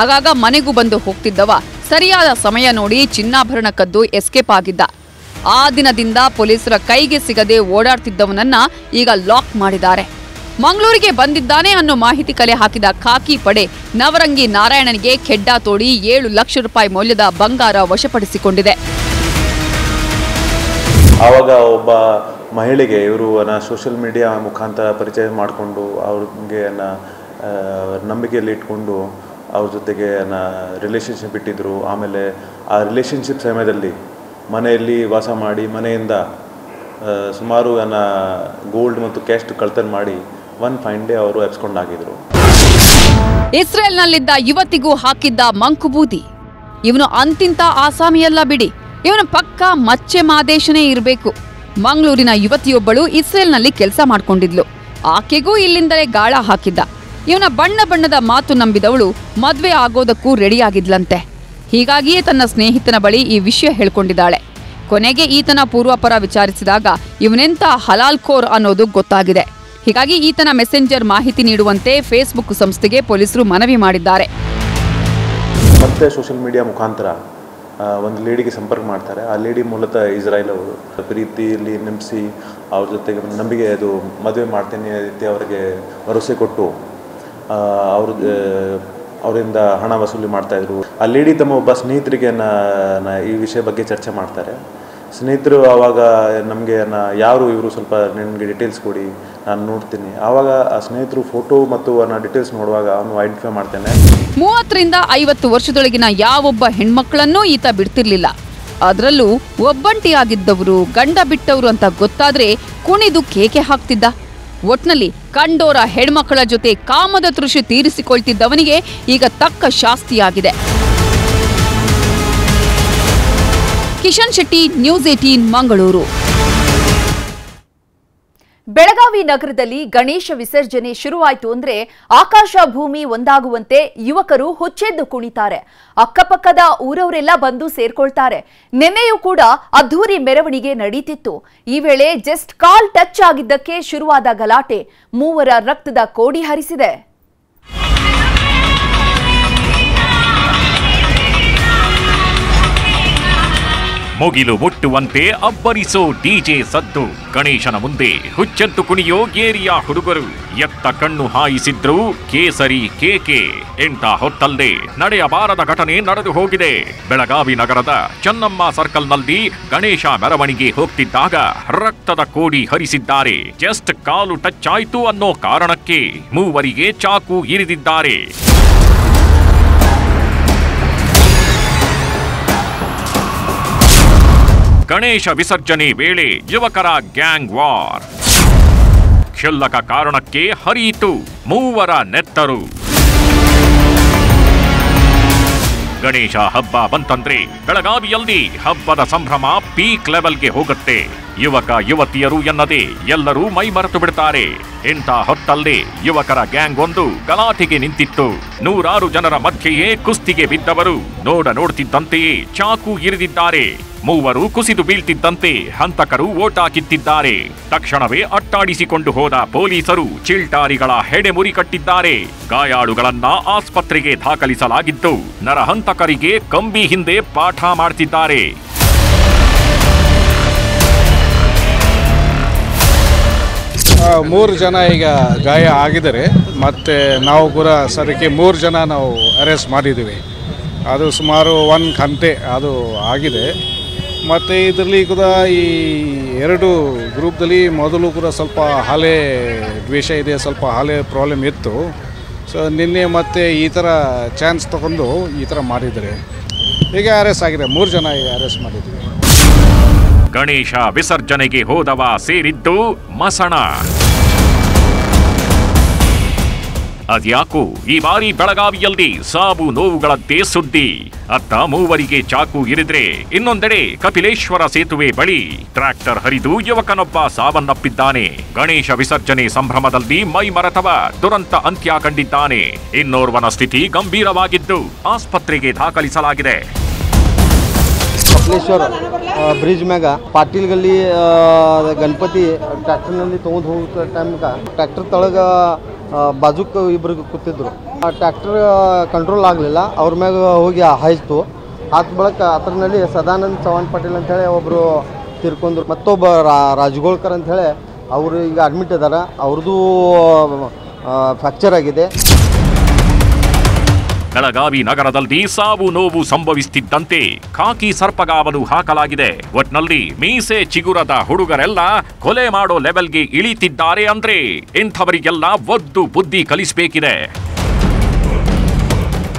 ಆಗಾಗ ಮನೆಗೂ ಬಂದು ಹೋಗ್ತಿದ್ದವ ಸರಿಯಾದ ಸಮಯ ನೋಡಿ ಚಿನ್ನಾಭರಣ ಕದ್ದು ಎಸ್ಕೇಪ್ ಆಗಿದ್ದ. ಆ ದಿನದಿಂದ ಪೊಲೀಸರ ಕೈಗೆ ಸಿಗದೆ ಓಡಾಡ್ತಿದ್ದವನನ್ನ ಈಗ ಲಾಕ್ ಮಾಡಿದ್ದಾರೆ. ಮಂಗಳೂರಿಗೆ ಬಂದಿದ್ದಾನೆ ಅನ್ನೋ ಮಾಹಿತಿ ಕಲೆ ಹಾಕಿದ ಖಾಕಿ ಪಡೆ ನವರಂಗಿ ನಾರಾಯಣನಿಗೆ ಖೆಡ್ಡ ತೋಡಿ 7 ಲಕ್ಷ ರೂಪಾಯಿ ಮೌಲ್ಯದ ಬಂಗಾರ ವಶಪಡಿಸಿಕೊಂಡಿದೆ. ಆವಾಗ ಒಬ್ಬ ಮಹಿಳೆಗೆ ಇವರು ಸೋಷಿಯಲ್ ಮೀಡಿಯಾ ಮುಖಾಂತರ ಪರಿಚಯ ಮಾಡಿಕೊಂಡು ಅವ್ರಿಗೆ ನಂಬಿಕೆಯಲ್ಲಿ ಇಟ್ಕೊಂಡು ಅವ್ರ ಜೊತೆಗೆ ರಿಲೇಷನ್ಶಿಪ್ ಇಟ್ಟಿದ್ರು. ಆಮೇಲೆ ಆ ರಿಲೇಷನ್ಶಿಪ್ ಸಮಯದಲ್ಲಿ ಮನೆಯಲ್ಲಿ ವಾಸ ಮಾಡಿ ಮನೆಯಿಂದ ಸುಮಾರು ಗೋಲ್ಡ್ ಮತ್ತು ಕ್ಯಾಶ್ ಕಳ್ತನ ಮಾಡಿ ಒನ್ ಫೈನ್ ಡೇ ಅವರು ಎಬ್ಸ್ಕೊಂಡಾಗಿದ್ರು. ಇಸ್ರೇಲ್ನಲ್ಲಿದ್ದ ಯುವತಿಗೂ ಹಾಕಿದ್ದ ಮಂಕುಬೂದಿ. ಇವನು ಅಂತಿಂತ ಆಸಾಮಿಯಲ್ಲ ಬಿಡಿ, ಇವನು ಪಕ್ಕ ಮಚ್ಚೆ ಮಾದೇಶನೇ ಇರಬೇಕು. ಮಂಗಳೂರಿನ ಯುವತಿಯೊಬ್ಬಳು ಇಸ್ರೇಲ್ನಲ್ಲಿ ಕೆಲಸ ಮಾಡ್ಕೊಂಡಿದ್ಲು. ಆಕೆಗೂ ಇಲ್ಲಿಂದಲೇ ಗಾಳ ಹಾಕಿದ್ದ. ಇವನ ಬಣ್ಣದ ಮಾತು ನಂಬಿದವಳು ಮದ್ವೆ ಆಗೋದಕ್ಕೂ ರೆಡಿಯಾಗಿದ್ಲಂತೆ. ಹೀಗಾಗಿಯೇ ತನ್ನ ಸ್ನೇಹಿತನ ಬಳಿ ಈ ವಿಷಯ ಹೇಳ್ಕೊಂಡಿದ್ದಾಳೆ. ಕೊನೆಗೆ ಈತನ ಪೂರ್ವಾಪರ ವಿಚಾರಿಸಿದಾಗ ಇವನೆಂತ ಹಲಾಲ್ ಖೋರ್ ಅನ್ನೋದು ಗೊತ್ತಾಗಿದೆ. ಹೀಗಾಗಿ ಈತನ ಮೆಸೆಂಜರ್ ಮಾಹಿತಿ ನೀಡುವಂತೆ ಫೇಸ್ಬುಕ್ ಸಂಸ್ಥೆಗೆ ಪೊಲೀಸರು ಮನವಿ ಮಾಡಿದ್ದಾರೆ. ಮತ್ತೆ ಸೋಷಿಯಲ್ ಮೀಡಿಯಾ ಮುಖಾಂತರ ಒಂದು ಲೇಡಿಗೆ ಸಂಪರ್ಕ ಮಾಡ್ತಾರೆ. ಆ ಲೇಡಿ ಮೂಲತಃ ಇಸ್ರಾಯೇಲ್ ಅವರು. ಪ್ರೀತಿಯಲ್ಲಿ ನೆಮ್ಸಿ ಅವ್ರ ಜೊತೆಗೆ ನಂಬಿಕೆ ಅದು ಮದುವೆ ಮಾಡ್ತೇನೆ ರೀತಿ ಅವರಿಗೆ ಭರವಸೆ ಕೊಟ್ಟು ಅವರಿಂದ ಹಣ ವಸೂಲಿ ಮಾಡ್ತಾಯಿದ್ರು. ಆ ಲೇಡಿ ತಮ್ಮ ಒಬ್ಬ ಸ್ನೇಹಿತರಿಗೆ ಈ ವಿಷಯ ಬಗ್ಗೆ ಚರ್ಚೆ ಮಾಡ್ತಾರೆ. ಸ್ನೇಹಿತರು ಆವಾಗ ನಮಗೆ ಯಾರು ಇವರು ಸ್ವಲ್ಪ ನನಗೆ ಡೀಟೇಲ್ಸ್ ಕೊಡಿ, ನಾನು ನೋಡ್ತೀನಿ. ಆವಾಗ ಆ ಸ್ನೇಹಿತರು ಫೋಟೋ ಮತ್ತು ಡೀಟೇಲ್ಸ್ ನೋಡುವಾಗ ಅವನು ಐಡೆಂಟಿಫೈ ಮಾಡ್ತೇನೆ. 30 ರಿಂದ 50 ವರ್ಷದೊಳಗಿನ ಯಾವೊಬ್ಬ ಹೆಣ್ಮಕ್ಳನ್ನೂ ಈತ ಬಿಡ್ತಿರ್ಲಿಲ್ಲ. ಅದರಲ್ಲೂ ಒಬ್ಬಂಟಿಯಾಗಿದ್ದವರು ಗಂಡ ಬಿಟ್ಟವರು ಅಂತ ಗೊತ್ತಾದ್ರೆ ಕುಣಿದು ಕೇಕೆ ಹಾಕ್ತಿದ್ದ. ಒಟ್ನಲ್ಲಿ ಕಂಡೋರ ಹೆಣ್ಮಕ್ಕಳ ಜೊತೆ ಕಾಮದ ತೃಷೆ ತೀರಿಸಿಕೊಳ್ತಿದ್ದವನಿಗೆ ಈಗ ತಕ್ಕ ಶಾಸ್ತಿಯಾಗಿದೆ. ಕಿಶನ್ ಶೆಟ್ಟಿ, ನ್ಯೂಸ್ 18 ಮಂಗಳೂರು. ಬೆಳಗಾವಿ ನಗರದಲ್ಲಿ ಗಣೇಶ ವಿಸರ್ಜನೆ ಶುರುವಾಯಿತು ಅಂದ್ರೆ ಆಕಾಶ ಭೂಮಿ ಒಂದಾಗುವಂತೆ ಯುವಕರು ಹುಚ್ಚೆದ್ದು ಕುಣಿತಾರೆ. ಅಕ್ಕಪಕ್ಕದ ಊರವರೆಲ್ಲ ಬಂದು ಸೇರ್ಕೊಳ್ತಾರೆ. ನಿನ್ನೆಯೂ ಕೂಡ ಅದ್ಧೂರಿ ಮೆರವಣಿಗೆ ನಡೀತಿತ್ತು. ಈ ವೇಳೆ ಜಸ್ಟ್ ಕಾಲ್ ಟಚ್ ಆಗಿದ್ದಕ್ಕೆ ಶುರುವಾದ ಗಲಾಟೆ 3 ರಕ್ತದ ಕೋಡಿ ಹರಿಸಿದೆ. ಮುಗಿಲು ಮುಟ್ಟುವಂತೆ ಅಬ್ಬರಿಸೋ ಡಿಜೆ ಸದ್ದು. ಗಣೇಶನ ಮುಂದೆ ಹುಚ್ಚೆದ್ದು ಕುಣಿಯೋ ಏರಿಯಾ ಹುಡುಗರು. ಎತ್ತ ಕಣ್ಣು ಹಾಯಿಸಿದ್ರು ಕೇಸರಿ ಕೇಕೆ. ಎಂಟ ಹೊತ್ತಲ್ಲೇ ನಡೆಯಬಾರದ ಘಟನೆ ನಡೆದು ಹೋಗಿದೆ. ಬೆಳಗಾವಿ ನಗರದ ಚೆನ್ನಮ್ಮ ಸರ್ಕಲ್ನಲ್ಲಿ ಗಣೇಶ ಮೆರವಣಿಗೆ ಹೋಗ್ತಿದ್ದಾಗ ರಕ್ತದ ಕೋಡಿ ಹರಿಸಿದ್ದಾರೆ. ಜಸ್ಟ್ ಕಾಲು ಟಚ್ ಆಯ್ತು ಅನ್ನೋ ಕಾರಣಕ್ಕೆ 3 ಚಾಕು ಇರಿದಿದ್ದಾರೆ. ಗಣೇಶ ವಿಸರ್ಜನೆ ವೇಳೆ ಯುವಕರ ಗ್ಯಾಂಗ್ ವಾರ್. ಕ್ಷುಲ್ಲಕ ಕಾರಣಕ್ಕೆ ಹರಿಯಿತು 3 ನೆತ್ತರು. ಗಣೇಶ ಹಬ್ಬ ಬಂತಂದ್ರೆ ಬೆಳಗಾವಿಯಲ್ಲಿ ಹಬ್ಬದ ಸಂಭ್ರಮ ಪೀಕ್ ಲೆವೆಲ್ಗೆ ಹೋಗುತ್ತೆ. ಯುವಕ ಯುವತಿಯರು ಎನ್ನದೆ ಎಲ್ಲರೂ ಮೈ ಮರೆತು ಬಿಡ್ತಾರೆ. ಇಂಥ ಹೊತ್ತಲ್ಲೇ ಯುವಕರ ಗ್ಯಾಂಗ್ ಒಂದು ಗಲಾಟೆಗೆ ನಿಂತಿತ್ತು. 100 ಜನರ ಮಧ್ಯೆಯೇ ಕುಸ್ತಿಗೆ ಬಿದ್ದವರು ನೋಡ್ತಿದ್ದಂತೆಯೇ ಚಾಕು ಇರಿದಿದ್ದಾರೆ. 3 ಕುಸಿದು ಬೀಳ್ತಿದ್ದಂತೆ ಹಂತಕರು ಓಟ ಕಿತ್ತಿದ್ದಾರೆ. ತಕ್ಷಣವೇ ಅಟ್ಟಾಡಿಸಿಕೊಂಡು ಹೋದ ಪೊಲೀಸರು ಚಿಲ್ಟಾರಿಗಳ ಹೆಡೆಮುರಿ ಕಟ್ಟಿದ್ದಾರೆ. ಗಾಯಾಳುಗಳನ್ನ ಆಸ್ಪತ್ರೆಗೆ ದಾಖಲಿಸಲಾಗಿದ್ದು ನರಹಂತಕರಿಗೆ ಕಂಬಿ ಹಿಂದೆ ಪಾಠ ಮಾಡ್ತಿದ್ದಾರೆ. ಮೂರು ಜನ ಈಗ ಗಾಯ ಆಗಿದ್ದಾರೆ. ಮತ್ತು ನಾವು ಕೂಡ ಸರಿಗೆ 3 ಜನ ನಾವು ಅರೆಸ್ಟ್ ಮಾಡಿದ್ದೀವಿ. ಅದು ಸುಮಾರು 1 ಗಂಟೆ ಅದು ಆಗಿದೆ. ಮತ್ತು ಇದರಲ್ಲಿ ಕೂಡ ಈ 2 ಗ್ರೂಪ್ದಲ್ಲಿ ಮೊದಲು ಕೂಡ ಸ್ವಲ್ಪ ಹಳೆ ದ್ವೇಷ ಇದೆ, ಸ್ವಲ್ಪ ಹಳೆ ಪ್ರಾಬ್ಲಮ್ ಇತ್ತು. ಸೊ ನಿನ್ನೆ ಮತ್ತೆ ಈ ಥರ ಚಾನ್ಸ್ ತಗೊಂಡು ಈ ಥರ ಮಾಡಿದ್ದಾರೆ. ಈಗ ಅರೆಸ್ಟ್ ಆಗಿದೆ, 3 ಜನ ಈಗ ಅರೆಸ್ಟ್ ಮಾಡಿದ್ದೀವಿ. ಗಣೇಶ ವಿಸರ್ಜನೆಗೆ ಹೋದವ ಸೇರಿದ್ದು ಮಸಣ. ಅದ್ಯಾಕೋ ಈ ಬಾರಿ ಬೆಳಗಾವಿಯಲ್ಲಿ ಸಾವು ನೋವುಗಳದ್ದೇ ಸುದ್ದಿ. ಅತ್ತ 3 ಚಾಕು ಇರಿದ್ರೆ ಇನ್ನೊಂದೆಡೆ ಕಪಿಲೇಶ್ವರ ಸೇತುವೆ ಬಳಿ ಟ್ರ್ಯಾಕ್ಟರ್ ಹರಿದು ಯುವಕನೊಬ್ಬ ಸಾವನ್ನಪ್ಪಿದ್ದಾನೆ. ಗಣೇಶ ವಿಸರ್ಜನೆ ಸಂಭ್ರಮದಲ್ಲಿ ಮೈ ಮರೆತವ ದುರಂತ ಅಂತ್ಯ ಕಂಡಿದ್ದಾನೆ. ಇನ್ನೋರ್ವನ ಸ್ಥಿತಿ ಗಂಭೀರವಾಗಿದ್ದು ಆಸ್ಪತ್ರೆಗೆ ದಾಖಲಿಸಲಾಗಿದೆ. ಕಪಿಲೇಶ್ವರ ಬ್ರಿಡ್ಜ್ ಮ್ಯಾಗ ಪಾಟೀಲ್ ಗಲ್ಲಿ ಗಣಪತಿ ಟ್ರ್ಯಾಕ್ಟರ್ನಲ್ಲಿ ತೊಗೊಂಡು ಹೋಗೋ ಟೈಮ್ಗೆ ಟ್ರ್ಯಾಕ್ಟರ್ ತಳಗ ಬಾಜುಕ್ ಇಬ್ಬರಿಗೆ ಕೂತಿದ್ರು. ಆ ಟ್ರ್ಯಾಕ್ಟರ್ ಕಂಟ್ರೋಲ್ ಆಗಲಿಲ್ಲ, ಅವ್ರ ಮ್ಯಾಗ ಹೋಗಿ ಹಾಯ್ತು. ಹಾತ್ ಬಳಕ ಅದರಲ್ಲಿ ಸದಾನಂದ್ ಚವ್ಹಾಣ್ ಪಾಟೀಲ್ ಅಂತೇಳಿ ಒಬ್ಬರು ತೀರ್ಕೊಂಡ್ರು. ಮತ್ತೊಬ್ಬ ರಾಜಗೋಳ್ಕರ್ ಅಂಥೇಳಿ ಅವರು ಈಗ ಅಡ್ಮಿಟ್ ಇದ್ದಾರೆ. ಅವ್ರದ್ದು ಫ್ರ್ಯಾಕ್ಚರ್ ಆಗಿದೆ. ಬೆಳಗಾವಿ ನಗರದಲ್ಲಿ ಸಾವು ನೋವು ಸಂಭವಿಸುತ್ತಿದ್ದಂತೆ ಖಾಕಿ ಸರ್ಪಗಾವಲು ಹಾಕಲಾಗಿದೆ. ಒಟ್ನಲ್ಲಿ ಮೀಸೆ ಚಿಗುರದ ಹುಡುಗರೆಲ್ಲ ಕೊಲೆ ಮಾಡೋ ಲೆವೆಲ್ಗೆ ಇಳಿತಿದ್ದಾರೆ ಅಂದ್ರೆ ಇಂಥವರಿಗೆಲ್ಲ ಒದ್ದು ಬುದ್ಧಿ ಕಲಿಸಬೇಕಿದೆ.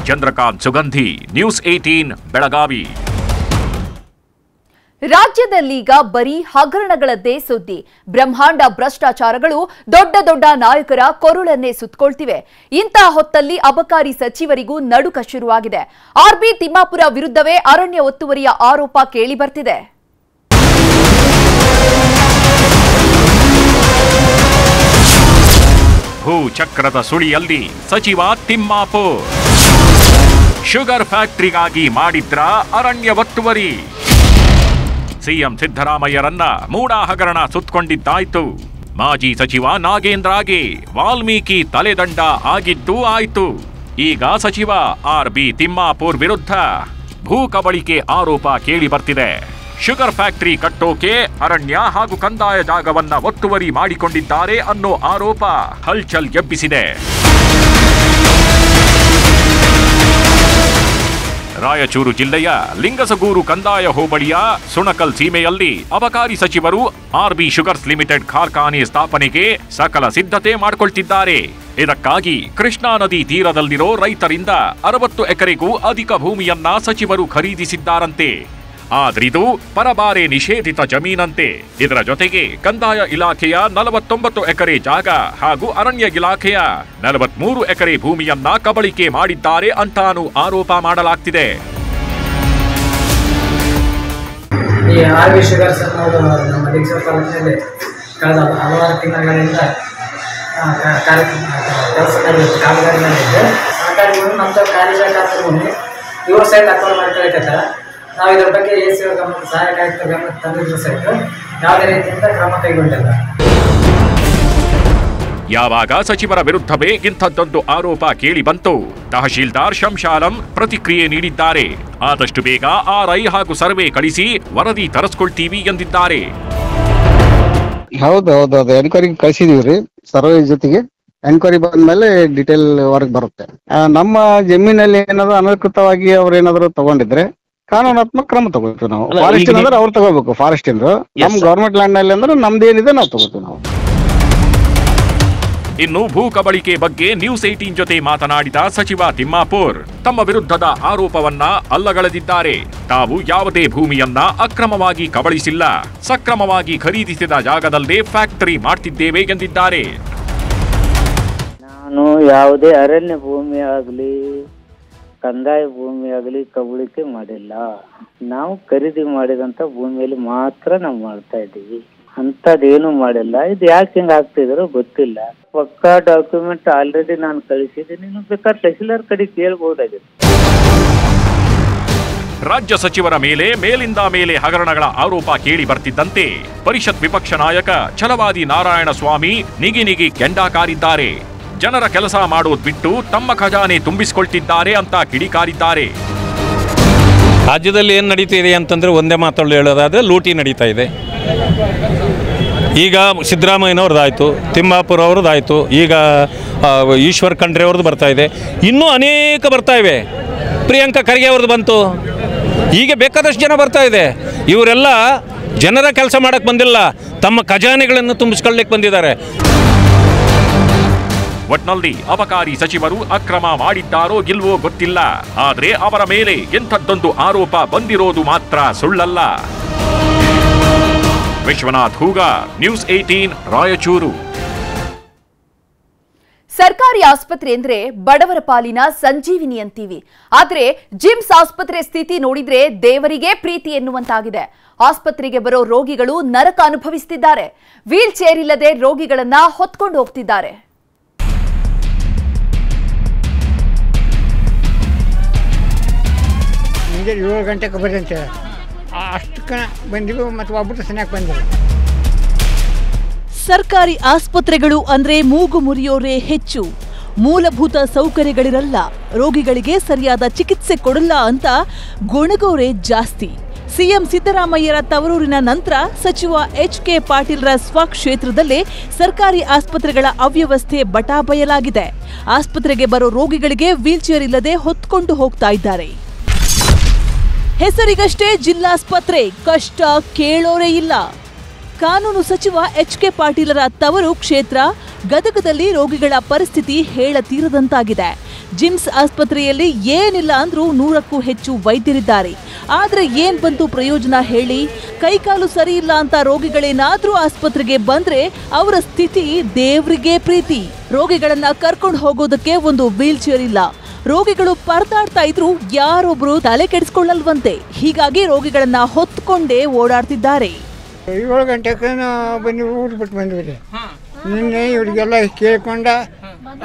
ಚಂದ್ರಕಾಂತ್ ಸುಗಂಧಿ, ನ್ಯೂಸ್ 18 ಬೆಳಗಾವಿ. ರಾಜ್ಯದಲ್ಲೀಗ ಬರೀ ಹಗರಣಗಳದ್ದೇ ಸುದ್ದಿ. ಬ್ರಹ್ಮಾಂಡ ಭ್ರಷ್ಟಾಚಾರಗಳು ದೊಡ್ಡ ದೊಡ್ಡ ನಾಯಕರ ಕೊರುಳನ್ನೇ ಸುತ್ತಕೊಳ್ತಿವೆ. ಇಂಥ ಹೊತ್ತಲ್ಲಿ ಅಬಕಾರಿ ಸಚಿವರಿಗೂ ನಡುಕ ಶುರುವಾಗಿದೆ. ಆರ್ಬಿ ತಿಮ್ಮಾಪುರ ವಿರುದ್ಧವೇ ಅರಣ್ಯ ಒತ್ತುವರಿಯ ಆರೋಪ ಕೇಳಿ ಬರ್ತಿದೆ. ಭೂ ಚಕ್ರದ ಸುಳಿಯಲ್ಲಿ ಸಚಿವ ತಿಮ್ಮಾಪುರ್. ಶುಗರ್ ಫ್ಯಾಕ್ಟರಿಗಾಗಿ ಮಾಡಿದ್ರ ಅರಣ್ಯ ಒತ್ತುವರಿ. ಸಿಎಂ ಸಿದ್ದರಾಮಯ್ಯರನ್ನ ಮೂಡಾ ಹಗರಣ ಸುತ್ತಕೊಂಡಿದ್ದಾಯ್ತು. ಮಾಜಿ ಸಚಿವ ನಾಗೇಂದ್ರಗೆ ವಾಲ್ಮೀಕಿ ತಲೆದಂಡ ಆಗಿದ್ದೂ ಆಯ್ತು. ಈಗ ಸಚಿವ ಆರ್ಬಿ ತಿಮ್ಮಾಪುರ್ ವಿರುದ್ಧ ಭೂ ಕಬಳಿಕೆ ಆರೋಪ ಕೇಳಿ ಬರ್ತಿದೆ. ಶುಗರ್ ಫ್ಯಾಕ್ಟರಿ ಕಟ್ಟೋಕೆ ಅರಣ್ಯ ಹಾಗೂ ಕಂದಾಯ ಜಾಗವನ್ನ ಒತ್ತುವರಿ ಮಾಡಿಕೊಂಡಿದ್ದಾರೆ ಅನ್ನೋ ಆರೋಪ ಹಲ್ಚಲ್ ಎಬ್ಬಿಸಿದೆ. ರಾಯಚೂರು ಜಿಲ್ಲೆಯ ಲಿಂಗಸಗೂರು ಕಂದಾಯ ಹೋಬಳಿಯ ಸುಣಕಲ್ ಸೀಮೆಯಲ್ಲಿ ಅಬಕಾರಿ ಸಚಿವರು ಆರ್ಬಿ ಶುಗರ್ಸ್ ಲಿಮಿಟೆಡ್ ಕಾರ್ಖಾನೆ ಸ್ಥಾಪನೆಗೆ ಸಕಲ ಸಿದ್ಧತೆ ಮಾಡಿಕೊಳ್ತಿದ್ದಾರೆ. ಇದಕ್ಕಾಗಿ ಕೃಷ್ಣಾ ನದಿ ತೀರದಲ್ಲಿರೋ ರೈತರಿಂದ 60 ಎಕರೆಗೂ ಅಧಿಕ ಭೂಮಿಯನ್ನ ಸಚಿವರು ಖರೀದಿಸಿದ್ದಾರಂತೆ. ಆದ್ರಿದು ಪರಬಾರೆ ನಿಷೇಧಿತ ಜಮೀನಂತೆ. ಇದರ ಜೊತೆಗೆ ಕಂದಾಯ ಇಲಾಖೆಯ 49 ಎಕರೆ ಜಾಗ ಹಾಗೂ ಅರಣ್ಯ ಇಲಾಖೆಯ 43 ಎಕರೆ ಭೂಮಿಯನ್ನ ಕಬಳಿಕೆ ಮಾಡಿದ್ದಾರೆ ಅಂತಾನು ಆರೋಪ ಮಾಡಲಾಗ್ತಿದೆ. ಈ ಆರ್ಬಿ ಶುಗರ್ಸ್ ಅನ್ನೋದು ನಮ್ಮ ಲಿಂಗಸೂರು ತಾಲೂಕಿನಲ್ಲಿ ಕಳೆದ ಹಲವಾರು ತಿಂಗಳಿಂದ ಕಾಮಗಾರಿನಲ್ಲಿದ್ದು ಸರ್ಕಾರಿಗಳು ನಮ್ಮದು ಕಾರ್ಯಶಾಖೆ ಇವರು ಸಹಿತ ಅಕ್ರಮ ಮಾಡ್ಕೊಳಕತ್ತಾರ. ನಾವು ಇದರ ಬಗ್ಗೆ ಎ ಸಿ ಗಮನ ಸಹಾಯಕ ಆಯುಕ್ತರ ಗಮನ ತಂದಿದ್ರು ಸಹಿತ ಯಾವುದೇ ರೀತಿಯಿಂದ ಕ್ರಮ ಕೈಗೊಂಡಿಲ್ಲ. ಯಾವಾಗ ಸಚಿವರ ವಿರುದ್ಧವೇ ಇಂಥದ್ದೊಂದು ಆರೋಪ ಕೇಳಿ ಬಂತು, ತಹಶೀಲ್ದಾರ್ ಶಂಶಾಲಂ ಪ್ರತಿಕ್ರಿಯೆ ನೀಡಿದ್ದಾರೆ. ಆದಷ್ಟು ಬೇಗ RI ಹಾಗೂ ಸರ್ವೆ ಕಳಿಸಿ ವರದಿ ತರಿಸ್ಕೊಳ್ತೀವಿ ಎಂದಿದ್ದಾರೆ. ಹೌದು ಎನ್ಕ್ವೈರಿ ಕಳಿಸಿದೀವ್ರಿ. ಸರ್ವೆ ಜೊತೆಗೆ ಎನ್ಕ್ವೈರಿ ಬಂದ್ಮೇಲೆ ಡಿಟೇಲ್ ವರ್ಕ್ ಬರುತ್ತೆ. ನಮ್ಮ ಜಮೀನಲ್ಲಿ ಏನಾದ್ರು ಅನಧಿಕೃತವಾಗಿ ಅವ್ರು ಏನಾದ್ರು ತಗೊಂಡಿದ್ರೆ ಕಾನೂನಾತ್ಮಕ ಕ್ರಮ ತಗೋತೀವಿ ನಾವು. ಫಾರೆಸ್ಟ್ ಅಂದ್ರೆ ಅವ್ರು ತಗೋಬೇಕು, ಫಾರೆಸ್ಟ್ ಇಂದ್ರು. ನಮ್ ಗವರ್ಮೆಂಟ್ ಲ್ಯಾಂಡ್ ನಲ್ಲಿ ಅಂದ್ರೆ ನಮ್ದೇನಿದೆ ನಾವು ತಗೋತೀವಿ ನಾವು. ಇನ್ನು ಭೂ ಕಬಳಿಕೆ ಬಗ್ಗೆ ನ್ಯೂಸ್ 18 ಜೊತೆ ಮಾತನಾಡಿದ ಸಚಿವ ತಿಮ್ಮಾಪುರ್ ತಮ್ಮ ವಿರುದ್ಧದ ಆರೋಪವನ್ನ ಅಲ್ಲಗಳೆದಿದ್ದಾರೆ. ತಾವು ಯಾವುದೇ ಭೂಮಿಯನ್ನ ಅಕ್ರಮವಾಗಿ ಕಬಳಿಸಿಲ್ಲ, ಸಕ್ರಮವಾಗಿ ಖರೀದಿಸಿದ ಜಾಗದಲ್ಲೇ ಫ್ಯಾಕ್ಟರಿ ಮಾಡ್ತಿದ್ದೇವೆ ಎಂದಿದ್ದಾರೆ. ನಾನು ಯಾವುದೇ ಅರಣ್ಯ ಭೂಮಿ ಆಗಲಿ ಕಂದಾಯ ಭೂಮಿ ಆಗಲಿ ಕಬಳಿಕೆ ಮಾಡಿಲ್ಲ. ನಾವು ಖರೀದಿ ಮಾಡಿದಂತ ಭೂಮಿಯಲ್ಲಿ ಮಾತ್ರ ನಾವು ಮಾಡ್ತಾ ಇದ್ದೀವಿ. ಅಂತದೇನು ಮಾಡಿಲ್ಲ. ಇದು ಯಾಕೆ ಹಿಂಗೆ ಆಗ್ತಿದಾರೋ ಗೊತ್ತಿಲ್ಲ. ಪಕ್ಕಾ ಡಾಕ್ಯುಮೆಂಟ್ ಆಲ್ರೆಡಿ ನಾನು ಕಳಿಸಿದ್ದೀನಿ. ನೀವು ಬೇಕಾದ್ರೆ ತಹಸೀಲ್ದಾರ್ ಕಡೆ ಕೇಳಬಹುದಾಗಿದೆ. ರಾಜ್ಯ ಸಚಿವರ ಮೇಲೆ ಮೇಲಿಂದ ಮೇಲೆ ಹಗರಣಗಳ ಆರೋಪ ಕೇಳಿ ಬರ್ತಿದ್ದಂತೆ ಪರಿಷತ್ ವಿಪಕ್ಷ ನಾಯಕ ಛಲವಾದಿ ನಾರಾಯಣಸ್ವಾಮಿ ನಿಗಿ ಕೆಂಡ ಕಾರಿದ್ದಾರೆ. ಜನರ ಕೆಲಸ ಮಾಡೋದ್ ಬಿಟ್ಟು ತಮ್ಮ ಖಜಾನೆ ತುಂಬಿಸಿಕೊಳ್ತಿದ್ದಾರೆ ಅಂತ ಕಿಡಿಕಾರಿದ್ದಾರೆ. ರಾಜ್ಯದಲ್ಲಿ ಏನು ನಡೀತಿದೆ ಅಂತಂದ್ರೆ ಒಂದೇ ಮಾತಲ್ಲಿ ಹೇಳೋದಾದ್ರೆ ಲೂಟಿ ನಡೀತಾ ಇದೆ. ಈಗ ಸಿದ್ದರಾಮಯ್ಯನವ್ರದ್ದಾಯಿತು, ತಿಮ್ಮಾಪುರ ಅವ್ರದ್ದಾಯಿತು, ಈಗ ಈಶ್ವರ್ ಖಂಡ್ರೆ ಅವ್ರದ್ದು ಬರ್ತಾ ಇದೆ, ಇನ್ನೂ ಅನೇಕ ಬರ್ತಾ ಇವೆ. ಪ್ರಿಯಾಂಕಾ ಖರ್ಗೆ ಅವ್ರದ್ದು ಬಂತು, ಹೀಗೆ ಬೇಕಾದಷ್ಟು ಜನ ಬರ್ತಾ ಇದೆ. ಇವರೆಲ್ಲ ಜನರ ಕೆಲಸ ಮಾಡಕ್ಕೆ ಬಂದಿಲ್ಲ, ತಮ್ಮ ಖಜಾನೆಗಳನ್ನು ತುಂಬಿಸ್ಕೊಳ್ಳಿಕ್ಕೆ ಬಂದಿದ್ದಾರೆ. ಒಟ್ನಲ್ಲಿ ಅಬಕಾರಿ ಸಚಿವರು ಅಕ್ರಮ ಮಾಡಿದ್ದಾರೋ ಇಲ್ವೋ ಗೊತ್ತಿಲ್ಲ, ಆದ್ರೆ ಅವರ ಮೇಲೆ ಎಂಥದ್ದೊಂದು ಆರೋಪ ಬಂದಿರೋದು ಮಾತ್ರ ಸುಳ್ಳಲ್ಲ. ವಿಶ್ವನಾಥ್ ಹೂಗ, ನ್ಯೂಸ್ 18 ರಾಯಚೂರು. ಸರ್ಕಾರಿ ಆಸ್ಪತ್ರೆ ಅಂದ್ರೆ ಬಡವರ ಪಾಲಿನ ಸಂಜೀವಿನಿ ಅಂತೀವಿ. ಆದ್ರೆ ಜಿಮ್ಸ್ ಆಸ್ಪತ್ರೆ ಸ್ಥಿತಿ ನೋಡಿದ್ರೆ ದೇವರಿಗೆ ಪ್ರೀತಿ ಎನ್ನುವಂತಾಗಿದೆ. ಆಸ್ಪತ್ರೆಗೆ ಬರೋ ರೋಗಿಗಳು ನರಕ ಅನುಭವಿಸುತ್ತಿದ್ದಾರೆ. ವೀಲ್ ಚೇರ್ ಇಲ್ಲದೆ ರೋಗಿಗಳನ್ನ ಹೊತ್ಕೊಂಡು ಹೋಗ್ತಿದ್ದಾರೆ. ಮುಂಜಾನೆ 7 ಗಂಟೆಗೆ ಬರಂತೆ ಅಷ್ಟಕ್ಕೆ ಬಂದಿವು ಮತ್ತು ಒಬ್ಬರು ಸನ್ಯಾಕ್ ಬಂದರು. ಸರ್ಕಾರಿ ಆಸ್ಪತ್ರೆಗಳು ಅಂದ್ರೆ ಮೂಗು ಮುರಿಯೋರೇ ಹೆಚ್ಚು. ಮೂಲಭೂತ ಸೌಕರ್ಯಗಳಿರಲ್ಲ, ರೋಗಿಗಳಿಗೆ ಸರಿಯಾದ ಚಿಕಿತ್ಸೆ ಕೊಡಲ್ಲ ಅಂತ ಗೊಣಗೋರೆ ಜಾಸ್ತಿ. ಸಿಎಂ ಸಿದ್ದರಾಮಯ್ಯರ ತವರೂರಿನ ನಂತರ ಸಚಿವ HK ಪಾಟೀಲ್ರ ಸ್ವಕ್ಷೇತ್ರದಲ್ಲೇ ಸರ್ಕಾರಿ ಆಸ್ಪತ್ರೆಗಳ ಅವ್ಯವಸ್ಥೆ ಬಟಾಬಯಲಾಗಿದೆ. ಆಸ್ಪತ್ರೆಗೆ ಬರೋ ರೋಗಿಗಳಿಗೆ ವೀಲ್ಚೇರ್ ಇಲ್ಲದೆ ಹೊತ್ಕೊಂಡು ಹೋಗ್ತಾ ಇದ್ದಾರೆ. ಹೆಸರಿಗಷ್ಟೇ ಜಿಲ್ಲಾಸ್ಪತ್ರೆ, ಕಷ್ಟ ಕೇಳೋರೇ ಇಲ್ಲ. ಕಾನೂನು ಸಚಿವ HK ಪಾಟೀಲರ ತವರು ಕ್ಷೇತ್ರ ಗದಗದಲ್ಲಿ ರೋಗಿಗಳ ಪರಿಸ್ಥಿತಿ ಹೇಳತೀರದಂತಾಗಿದೆ. ಜಿಮ್ಸ್ ಆಸ್ಪತ್ರೆಯಲ್ಲಿ ಏನಿಲ್ಲ ಅಂದ್ರೂ 100ಕ್ಕೂ ಹೆಚ್ಚು ವೈದ್ಯರಿದ್ದಾರೆ. ಆದ್ರೆ ಏನ್ ಬಂತು ಪ್ರಯೋಜನ ಹೇಳಿ? ಕೈಕಾಲು ಸರಿ ಇಲ್ಲ ಅಂತ ರೋಗಿಗಳೇನಾದ್ರೂ ಆಸ್ಪತ್ರೆಗೆ ಬಂದ್ರೆ ಅವರ ಸ್ಥಿತಿ ದೇವ್ರಿಗೆ ಪ್ರೀತಿ. ರೋಗಿಗಳನ್ನ ಕರ್ಕೊಂಡು ಹೋಗೋದಕ್ಕೆ ಒಂದು ವೀಲ್ ಚೇರ್ ಇಲ್ಲ. ರೋಗಿಗಳು ಪರದಾಡ್ತಾ ಇದ್ರು ಯಾರೊಬ್ರು ತಲೆ ಕೆಡಿಸ್ಕೊಳ್ಳಲ್ವಂತೆ. ಹೀಗಾಗಿ ರೋಗಿಗಳನ್ನ ಹೊತ್ಕೊಂಡೇ ಓಡಾಡ್ತಿದ್ದಾರೆ. 7 ಗಂಟೆಗೆ ಬಂದು ಊಟ ಬಿಟ್ಟು ಬಂದ್ವಿ. ನಿನ್ನೆ ಇವರಿಗೆಲ್ಲ ಕೇಳ್ಕೊಂಡ